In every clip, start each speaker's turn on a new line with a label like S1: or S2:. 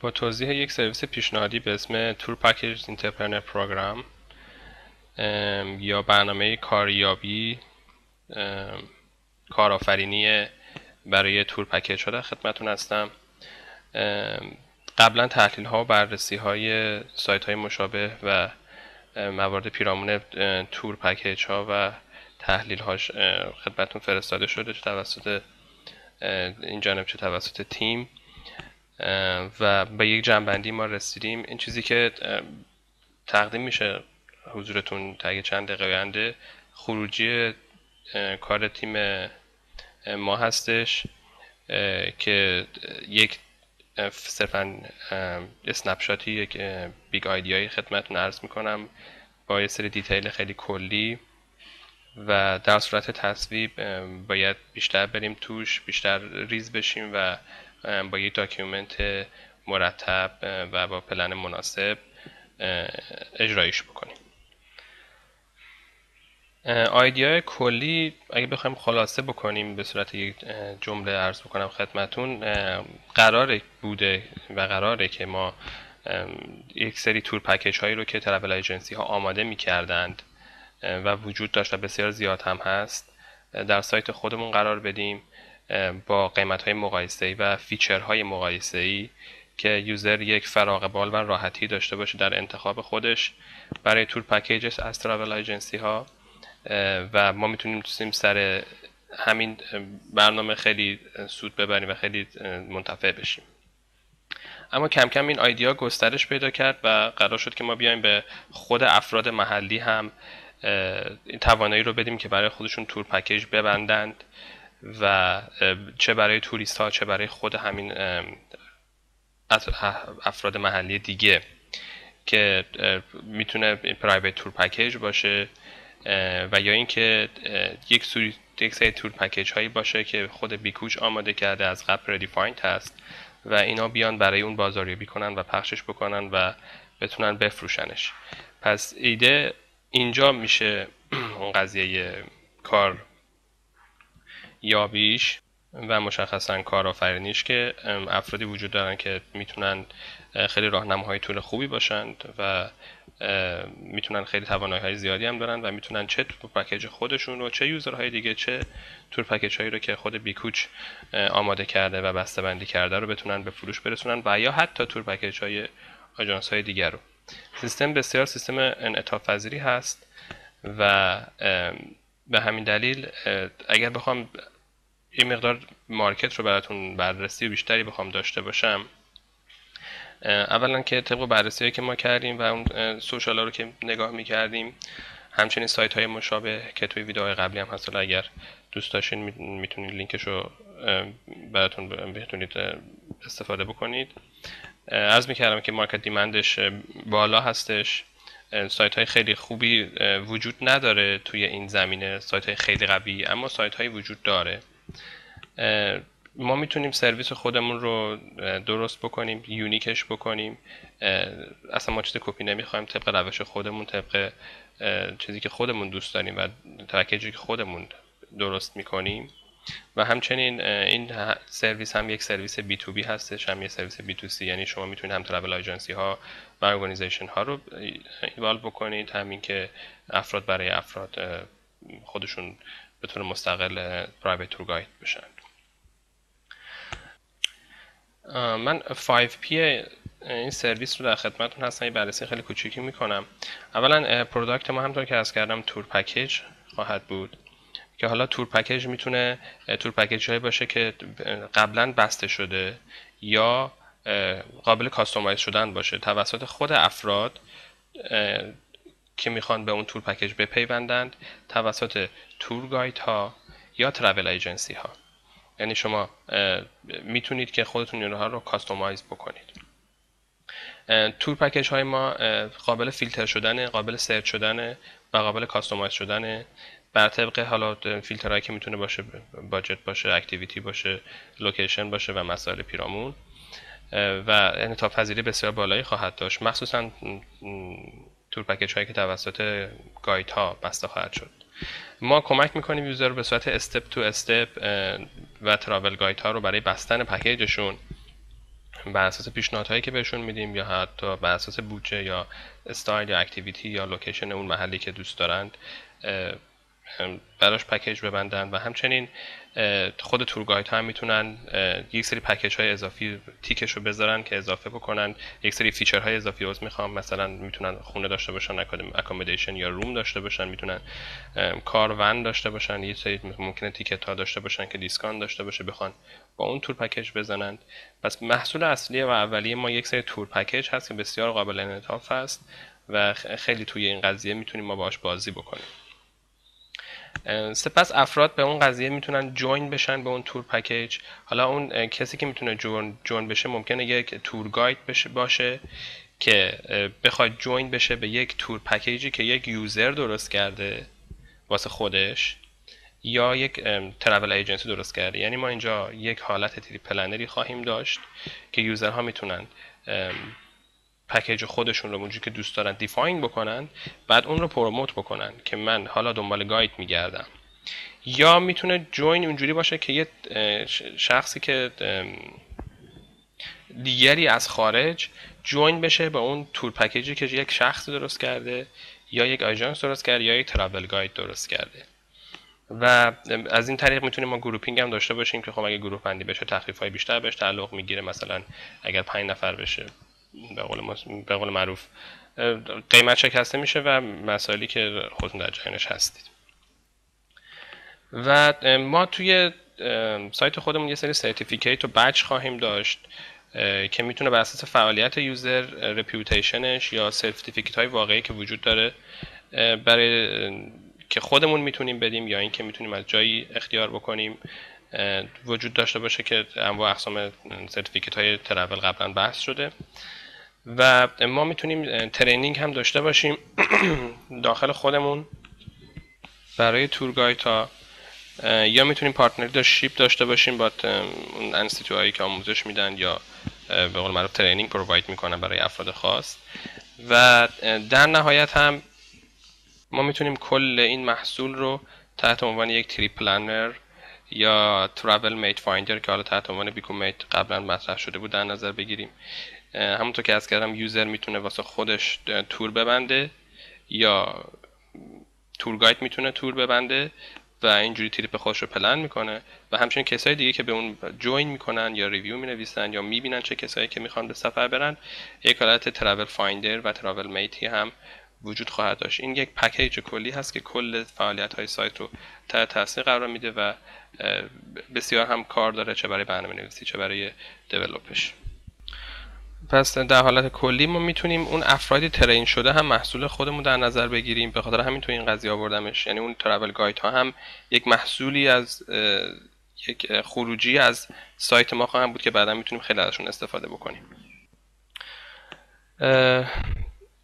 S1: با توضیح یک سرویس پیشنهادی به اسم تور پکیج اینترپرنر پروگرام یا برنامه کاریابی کارآفرینی برای تور پکیج ها در خدمتون هستم. قبلا تحلیل ها و بررسی های سایت های مشابه و موارد پیرامون تور پکیج ها و تحلیل هاش خدمتون فرستاده شده، چه توسط این جانب چه توسط تیم، و به یک جنبندی ما رسیدیم. این چیزی که تقدیم میشه حضورتون تا چند دقیقه آینده خروجی کار تیم ما هستش که یک صرفا اسنپ شاتی، یک بیگ آیدیای خدمتتون عرض میکنم با یه سری دیتیل خیلی کلی، و در صورت تصویب باید بیشتر بریم توش، بیشتر ریز بشیم و با یک داکیومنت مرتب و با پلن مناسب اجرایش بکنیم. آیدیای کلی اگه بخوایم خلاصه بکنیم به صورت یک جمله عرض بکنم خدمتون، قراره بوده و قراره که ما یک سری تور پکیج هایی رو که ترافل ایجنسی ها آماده می کردند و وجود داشت و بسیار زیاد هم هست در سایت خودمون قرار بدیم با قیمت های مقایسه‌ای و فیچر های مقایسه‌ای که یوزر یک فراغ بال و راحتی داشته باشه در انتخاب خودش برای تور پکیجز از ترافل ایجنسی ها، و ما میتونیم سر همین برنامه خیلی سود ببریم و خیلی منتفع بشیم. اما کم کم این ایده گسترش پیدا کرد و قرار شد که ما بیایم به خود افراد محلی هم این توانایی رو بدیم که برای خودشون تور پکیج ببندند، و چه برای توریست ها چه برای خود همین افراد محلی دیگه که میتونه پرایوت تور پکیج باشه، و یا اینکه یک سری تور پکیج هایی باشه که خود بیکوچ آماده کرده، از قبل پردیفایند هست و اینا بیان برای اون بازاریابی کنن و پخشش بکنن و بتونن بفروشنش. پس ایده اینجا میشه اون قضیه کار یابیش و مشخصا کارآفرینیش که افرادی وجود دارن که میتونن خیلی راهنماهای تور خوبی باشند و میتونن خیلی توانایی‌های زیادی هم دارن و میتونن چه تور پکیج خودشون رو چه یوزرهای دیگه چه تور پکیج هایی رو که خود بیکوچ آماده کرده و بسته‌بندی کرده رو بتونن به فروش برسونن، و یا حتی تور پکیج های آژانس های دیگر رو. سیستم بسیار سیستم انعطاف پذیری هست و به همین دلیل اگر بخوام این مقدار مارکت رو براتون بررسی بیشتری بخوام داشته باشم، اولا که طبق بررسی که ما کردیم و اون سوشال ها رو که نگاه میکردیم، همچنین سایت های مشابه که توی ویدیوهای قبلی هم هست، اگر دوست داشتین میتونید لینکش رو براتون بتونید استفاده بکنید. عرض میکردم که مارکت دیمندش بالا هستش، سایت های خیلی خوبی وجود نداره توی این زمینه، سایت های خیلی قوی، اما سایت های وجود داره. ما میتونیم سرویس خودمون رو درست بکنیم، یونیکش بکنیم، اصلا ما چیز کپی نمیخوایم، طبق روش خودمون، طبق چیزی که خودمون دوست داریم و پکیجی که خودمون درست میکنیم. و همچنین این سرویس هم یک سرویس بی تو بی هستش، هم یک سرویس بی تو سی، یعنی شما میتونید هم ترافل ایجنسی ها و ارگانیزیشن ها رو اینوالو بکنید، همین که افراد برای افراد خودشون به طور مستقل پرایوت تور گاید بشن. من 5P این سرویس رو در خدمتتون هستم، یه بررسی خیلی کوچیکی میکنم. اولا پروداکت ما همونطور که عرض کردم تور پکیج خواهد بود که حالا تور پکیج میتونه تور پکیج هایی باشه که قبلا بسته شده یا قابل کاستومایز شدن باشه توسط خود افراد که میخوان به اون تور پکیج بپیوندند، توسط تور گاید ها یا ترافل ایجنسی ها. یعنی شما میتونید که خودتون اینها رو کاستومایز بکنید. تور پکیج های ما قابل فیلتر شدن، قابل سرچ شدن و قابل کاستومایز شدن بر طبق حالا فیلترهایی که میتونه باشه، باجت باشه، اکتیویتی باشه، لوکیشن باشه و مسائل پیرامون، و انعطاف پذیری بسیار بالایی خواهد داشت، مخصوصا تور پکیج هایی که توسط گاید ها بسته خواهد شد. ما کمک میکنیم یوزر رو به صورت استپ تو استپ و ترافل گاید ها رو برای بستن پکیجشون بر اساس پیشنهادهایی که بهشون میدیم یا حتی بر اساس بودجه یا استایل یا اکتیویتی یا لوکیشن اون محلی که دوست دارند براش پکیج ببندن. و همچنین خود تورگاید ها هم میتونن یک سری پکیج های اضافی تیکش رو بذارن که اضافه بکنن، یک سری فیچر های اضافی رو میخوام، مثلا میتونن خونه داشته باشن، اکامودیشن یا روم داشته باشن، میتونن کارون داشته باشن، یه سری ممکنه تیکت ها داشته باشن که دیسکانت داشته باشه بخوان با اون تور پکیج بزنن. پس محصول اصلی و اولیه ما یک سری تور پکیج هست که بسیار قابل انعطاف است و خیلی توی این قضیه میتونیم ما باهاش بازی بکنیم. سپس افراد به اون قضیه میتونن جوین بشن به اون تور پکیج. حالا اون کسی که میتونه جوین بشه ممکنه یک تور گاید باشه که بخواد جوین بشه به یک تور پکیجی که یک یوزر درست کرده واسه خودش یا یک ترافل ایجنسی درست کرده. یعنی ما اینجا یک حالت تریپ پلنری خواهیم داشت که یوزرها میتونن پکیج خودشون رو اونجوری که دوست دارن دیفاین بکنن، بعد اون رو پروموت بکنن که من حالا دنبال گاید میگردم. یا میتونه جوین اونجوری باشه که یه شخصی که دیگری از خارج جوین بشه به اون تور پکیجی که یک شخصی درست کرده یا یک آژانس درست کرده یا یک ترافل گاید درست کرده. و از این طریق میتونیم ما گروپینگ هم داشته باشیم که خب اگه گروپ بندی بشه تخفیف‌های بیشتر بهش تعلق میگیره. مثلا اگر 5 نفر بشه به قول معروف قیمت شکسته میشه و مسائلی که خودتون در جریانش هستید. و ما توی سایت خودمون یه سری سرتیفیکیت و بچ خواهیم داشت که میتونه بر اساس فعالیت یوزر، رپیوتیشنش یا سرتیفیکیت های واقعی که وجود داره برای که خودمون میتونیم بدیم یا اینکه میتونیم از جایی اختیار بکنیم وجود داشته باشه که انواع اقسام سرتیفیکیت های ترافل قبلا بحث شده. و ما میتونیم ترینینگ هم داشته باشیم داخل خودمون برای تورگاید ها، یا میتونیم پارتنرشیپ داشته باشیم با اون انستیتوت هایی که آموزش میدن یا به قول معروف ترینینگ پروواید میکنن برای افراد خاص. و در نهایت هم ما میتونیم کل این محصول رو تحت عنوان یک تریپ پلنر یا ترافل میت فایندر که حالا تحت عنوان بیکو میت قبلا مطرح شده بود در نظر بگیریم. همونطور که از کردم یوزر میتونه واسه خودش تور ببنده یا تور گاید میتونه تور ببنده و اینجوری تریپ خودش رو پلن میکنه. و همچنین کسای دیگه که به اون جوین میکنن یا ریویو مینویسن یا میبینن چه کسایی که میخوان به سفر برن، یک حالت ترافل فایندر و ترافل میتی هم وجود خواهد داشت. این یک پکیج کلی هست که کل فعالیت های سایت رو تحت تاثیر قرار میده و بسیار هم کار داره، چه برای برنامه‌نویسی چه برای دیولپش. پس در حالت کلی ما میتونیم اون افرادی ترین شده هم محصول خودمون در نظر بگیریم. به خاطر همین تو این قضیه آوردمش. یعنی اون ترافل گاید ها هم یک محصولی از یک خروجی از سایت ما خواهم بود که بعدا میتونیم خیلی ازشون استفاده بکنیم.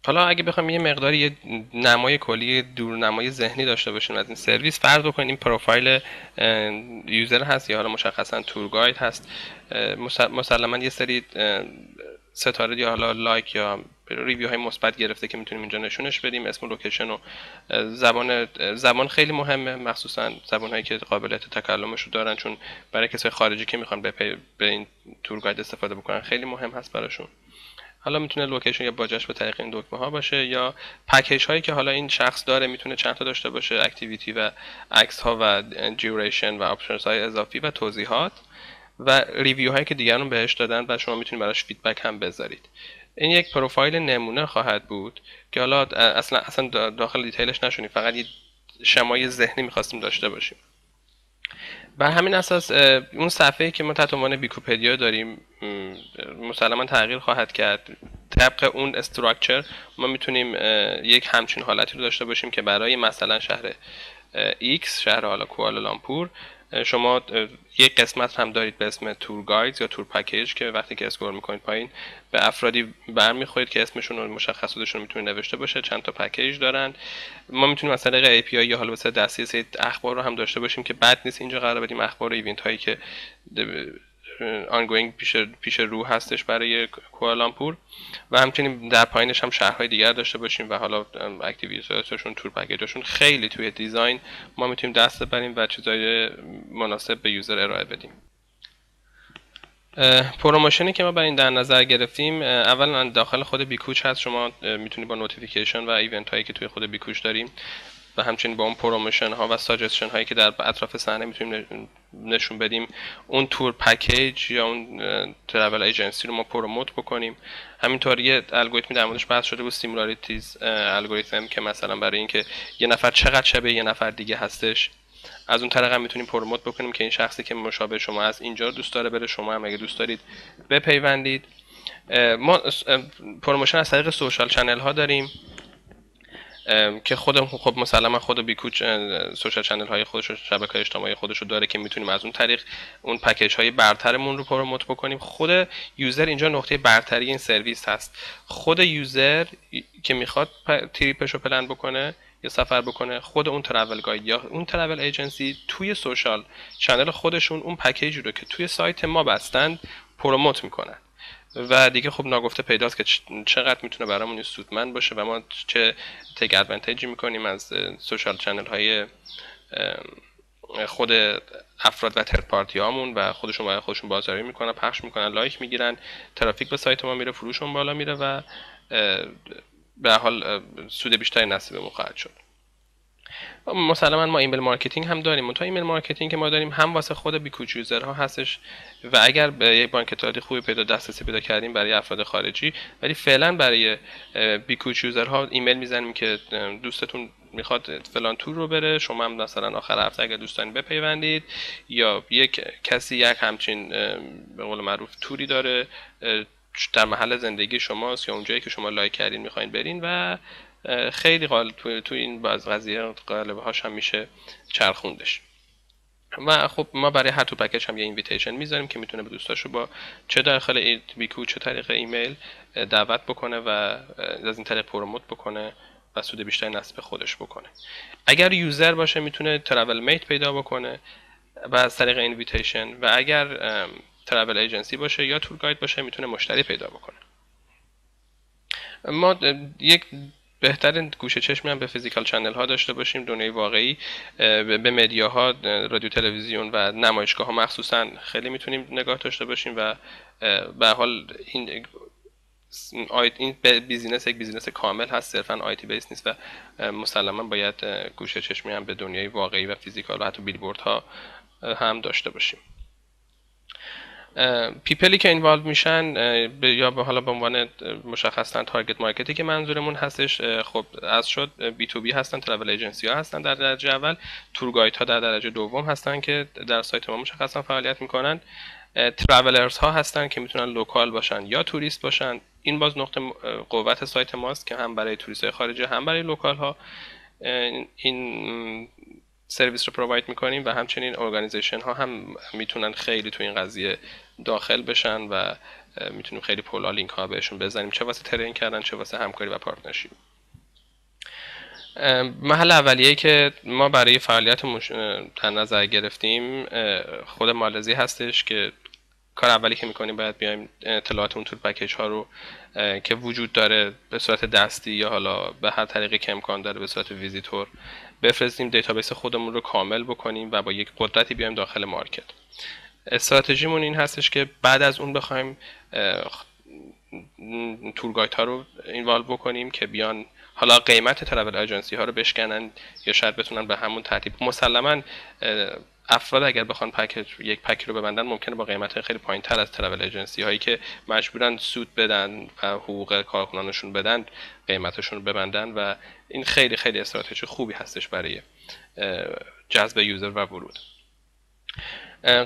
S1: حالا اگه بخوایم یه مقداری یه نمای کلی دورنمای ذهنی داشته باشیم از این سرویس، فرض بکنیم این پروفایل یوزر هست یا حالا مشخصا تور گاید هست. مسلما یه سری ستاره یا حالا لایک یا ریویو های مثبت گرفته که میتونیم اینجا نشونش بدیم. اسم و لوکیشن و زبان خیلی مهمه، مخصوصا زبان هایی که قابلیت تکلمش رو دارن، چون برای کسای خارجی که میخوان به این تور گاید استفاده بکنن خیلی مهم هست براشون. حالا میتونه لوکیشن یا باجش به طریق این دکمه ها باشه یا پکیج هایی که حالا این شخص داره، میتونه چند تا داشته باشه، اکتیویتی و عکس ها و دیوریشن و آپشنز های اضافی و توضیحات و ریویو هایی که دیگران بهش دادن و شما میتونید براش فیدبک هم بذارید. این یک پروفایل نمونه خواهد بود که حالا اصلا داخل دیتیلش نشونیم، فقط یه شمای ذهنی میخواستیم داشته باشیم. بر همین اساس اون صفحه‌ای که ما تحت عنوان بیکوپدیا داریم مسلما تغییر خواهد کرد. طبق اون استراکچر ما میتونیم یک همچین حالتی رو داشته باشیم که برای مثلا شهر X، شهر حالا کوالالامپور، شما یک قسمت هم دارید به اسم تور گایدز یا تور پکیج که وقتی که اسکرول میکنید پایین به افرادی برمیخورید که اسمشون و مشخصاتشون میتونه نوشته باشه. چند تا پکیج دارن. ما میتونیم از طریق API یا حالا مثلا دسترسی اخبار رو هم داشته باشیم که بد نیست اینجا قرار بدیم اخبار و ایونت هایی که آنگوینگ پیش رو هستش برای کوالالامپور و همچنین در پایینش هم شهرهای دیگر داشته باشیم و حالا اکتیویتی‌هاشون، تور پکیجاشون خیلی توی دیزاین ما میتونیم دست ببریم و چیزای مناسب به یوزر ارائه بدیم. پروموشنی که ما برای این در نظر گرفتیم، اولا داخل خود بیکوچ هست. شما میتونید با نوتیفیکیشن و ایونت هایی که توی خود بیکوچ داریم و همچنین با اون پروموشن ها و ساجستشن هایی که در اطراف صحنه میتونیم نشون بدیم، اون تور پکیج یا اون ترافل ایجنسی رو ما پروموت بکنیم. همینطور یه الگوریتمی در موردش بحث شده بود، سیمولاریتیز الگوریتم، که مثلا برای اینکه یه نفر چقدر شبیه یه نفر دیگه هستش، از اون طریق هم میتونیم پروموت بکنیم که این شخصی که مشابه شما از اینجا دوست داره بره، شما هم اگه دوست دارید بپیوندید. ما پروموشن از طریق سوشال چنل ها داریم که خب مسلما خود بیکوچ سوشال چنل های خودش و شبکه‌های اجتماعی خودش رو داره که میتونیم از اون طریق اون پکیج های برترمون رو پروموت بکنیم. خود یوزر اینجا نقطه برتری این سرویس هست. خود یوزر که میخواد تریپش رو پلن بکنه یا سفر بکنه، خود اون ترافل گاید یا اون ترافل ایجنسی توی سوشال چنل خودشون اون پکیجی رو که توی سایت ما بستند پروموت میکنن و دیگه خب ناگفته پیداست که چقدر میتونه برامون سودمند باشه و ما چه تک ادوانتیجی میکنیم از سوشال چنل های خود افراد و ترد پارتی هامون و خودشون برای خودشون بازاریابی میکنن، پخش میکنن، لایک میگیرن، ترافیک به سایت ما میره، فروشون بالا میره و به حال سود بیشتری نصیبمون خواهد شد. مسلما ما ایمیل مارکتینگ هم داریم. تا ایمیل مارکتینگ که ما داریم هم واسه خود بیکوچ یوزرها هستش و اگر به یک بانک اطلاعاتی خوبی دسترسی پیدا کردیم برای افراد خارجی، ولی فعلا برای بیکوچ یوزرها ایمیل میزنیم که دوستتون میخواد فلان تور رو بره، شما هم مثلا آخر هفته اگر دوست دارین بپیوندید، یا یک کسی یک همچین به قول معروف توری داره در محل زندگی شماست یا اونجایی که شما لایک کردین میخواین برین و خیلی تو این باز قضیه قالب هاش هم میشه چرخوندش. و خب ما برای هر تو پکیج هم یه اینویتیشن میذاریم که میتونه به دوستاشو با چه داخل بیکو چه طریق ایمیل دعوت بکنه و از این طریق پروموت بکنه و سود بیشتری نصیب خودش بکنه. اگر یوزر باشه میتونه ترافل میت پیدا بکنه و از طریق اینویتیشن، و اگر ترافل ایجنسی باشه یا تور گاید باشه میتونه مشتری پیدا بکنه. ما یک بهترین گوشه چشمی هم به فیزیکال چنل ها داشته باشیم، دنیای واقعی، به مدیاها، رادیو، تلویزیون و نمایشگاه ها مخصوصا خیلی میتونیم نگاه داشته باشیم و به حال این بیزینس یک بیزینس کامل هست، صرفا آیتی بیس نیست و مسلما باید گوشه چشمی هم به دنیای واقعی و فیزیکال و حتی بیلبورد ها هم داشته باشیم. پیپلی که اینوالو میشن یا به حالا به عنوان مشخصا تارگت مارکتی که منظورمون هستش، خب از شد بی تو بی هستن، ترافل ایجنسی ها هستن در درجه اول، تور گاید ها در درجه دوم هستن که در سایت ما مشخصا فعالیت میکنن، ترافلرز ها هستن که میتونن لوکال باشن یا توریست باشن. این باز نقطه قوت سایت ماست که هم برای توریست های خارجی هم برای لوکال ها این سرویس رو پروواید میکنیم و همچنین ارگانیزیشن ها هم میتونن خیلی تو این قضیه داخل بشن و میتونیم خیلی پولا لینک ها بهشون بزنیم، چه واسه ترین کردن چه واسه همکاری و پارتنرشیپ. محل اولیه‌ای که ما برای فعالیت در نظر گرفتیم خود مالزی هستش که کار اولی که میکنیم باید بیایم اطلاعات اون تور پکیج ها رو که وجود داره به صورت دستی یا حالا به هر طریقی که امکان داره به صورت ویزیتور بفرستیم، دیتابیس خودمون رو کامل بکنیم و با یک قدرتی بیایم داخل مارکت. استراتژیمون این هستش که بعد از اون بخوایم تور گاید ها رو اینوالو بکنیم که بیان حالا قیمت ترافل ایجنسی ها رو بشکنن یا شاید بتونن به همون ترتیب. مسلما افراد اگر بخوان یک پک رو ببندن ممکنه با قیمت خیلی پایین‌تر از ترافل ایجنسی هایی که مجبورن سود بدن و حقوق کارکنانشون بدن قیمتشون رو ببندن و این خیلی خیلی استراتژی خوبی هستش برای جذب یوزر و ورود.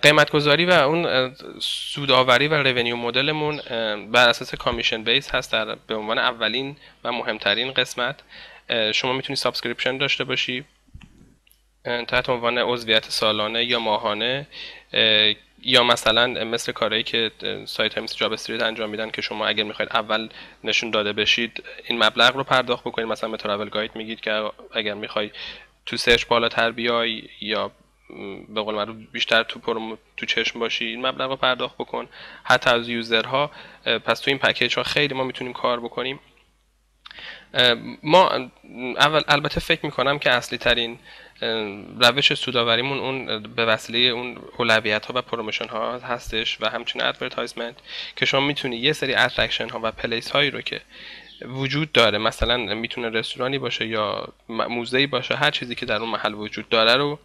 S1: قیمت گذاری و اون سودآوری و رونیو مدلمون بر اساس کامیشن بیس هست به عنوان اولین و مهمترین قسمت. شما میتونی سابسکریپشن داشته باشی تحت عنوان عضویت سالانه یا ماهانه، یا مثلا مثل کارهایی که سایت های مثل جاب استریت انجام میدن که شما اگر میخواید اول نشون داده بشید این مبلغ رو پرداخت بکنید. مثلا به ترافل گاید میگید که اگر میخوای تو سرچ بالاتر بیای یا به قول معروف بیشتر تو چشم باشی این مبلغ رو پرداخت بکن. حتی از یوزرها پس تو این پکیج ها خیلی ما میتونیم کار بکنیم ما اول البته فکر میکنم که اصلی ترین روش سوداوریمون اون به وسیله اون اولویت ها و پروموشن ها هستش و همچنین ادورتایزمنت که شما میتونی یه سری اترکشن ها و پلیس هایی رو که وجود داره، مثلا میتونه رستورانی باشه یا موزه‌ای باشه، هر چیزی که در اون محل وجود داره رو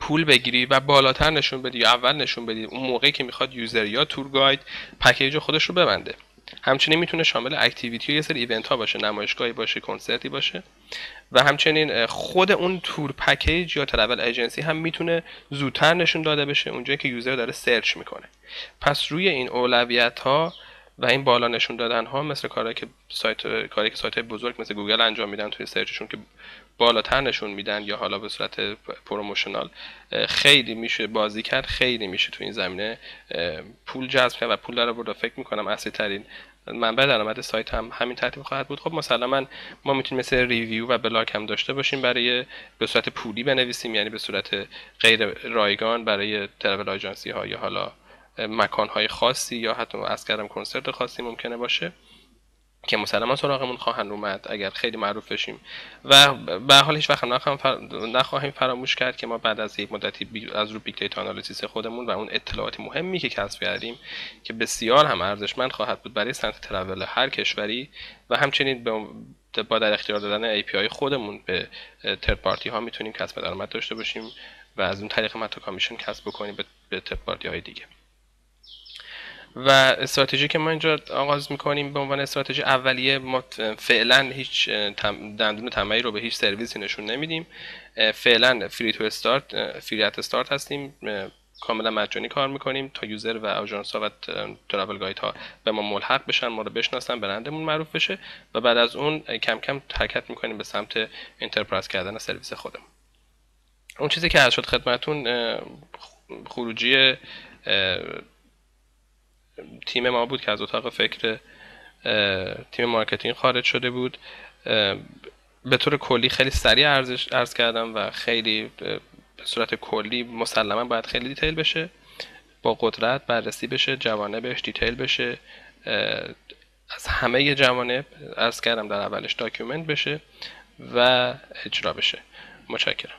S1: پول بگیری و بالاتر نشون بدی یا اول نشون بدی اون موقعی که میخواد یوزر یا تور گاید پکیج خودش رو ببنده. همچنین میتونه شامل اکتیویتی و یه سری ایونت ها باشه، نمایشگاهی باشه، کنسرتی باشه و همچنین خود اون تور پکیج یا ترافل ایجنسی هم میتونه زودتر نشون داده بشه اونجایی که یوزر داره سرچ میکنه. پس روی این اولویت ها و این بالا نشون دادن ها، مثل کاری که سایت بزرگ مثل گوگل انجام میدن توی سرچشون که بالاتر نشون میدن یا حالا به صورت پروموشنال، خیلی میشه بازی کرد، خیلی میشه تو این زمینه پول جذب کرد و پول داره برد. فکر میکنم اصلی ترین منبع درآمد سایت هم همین ترتیب خواهد بود. خب مسلما ما میتونیم مثل ریویو و بلاگ هم داشته باشیم برای به صورت پولی بنویسیم، یعنی به صورت غیر رایگان برای ترافل آژانسی ها یا حالا مکان های خاصی یا حتی از کردم کنسرت خاصی ممکنه باشه که مسلما سراغمون خواهند اومد اگر خیلی معروف بشیم. و به حال هیچ وقت نخواهیم فراموش کرد که ما بعد از یک مدتی از رو بیگ دیتا آنالیسیس خودمون و اون اطلاعات مهمی که کسب کردیم که بسیار هم ارزشمند خواهد بود برای صنعت تراول هر کشوری و همچنین با در اختیار دادن API خودمون به ترد پارتی ها میتونیم کسب درآمد داشته باشیم و از اون طریق هم حتی کامیشن کسب بکنیم به ترد پارتی های دیگه. و استراتژی که ما اینجا آغاز میکنیم به عنوان استراتژی اولیه، ما فعلا هیچ دندون طمعی رو به هیچ سرویسی نشون نمیدیم. فعلا فری تو استارت، فری ات استارت هستیم، کاملا مجانی کار میکنیم تا یوزر و آژانس ها و ترافل گاید ها به ما ملحق بشن، ما رو بشناسن، برندمون معروف بشه و بعد از اون کم کم حرکت میکنیم به سمت انترپرایز کردن سرویس خودمون. اون چیزی که عرض شد خدمتتون خروجی تیم ما بود که از اتاق فکر تیم مارکتینگ خارج شده بود. به طور کلی خیلی سریع عرض کردم و خیلی به صورت کلی مسلما باید خیلی دیتیل بشه، با قدرت بررسی بشه، جوانبش دیتیل بشه، از همه جوانب عرض کردم در اولش داکیومنت بشه و اجرا بشه. متشکرم.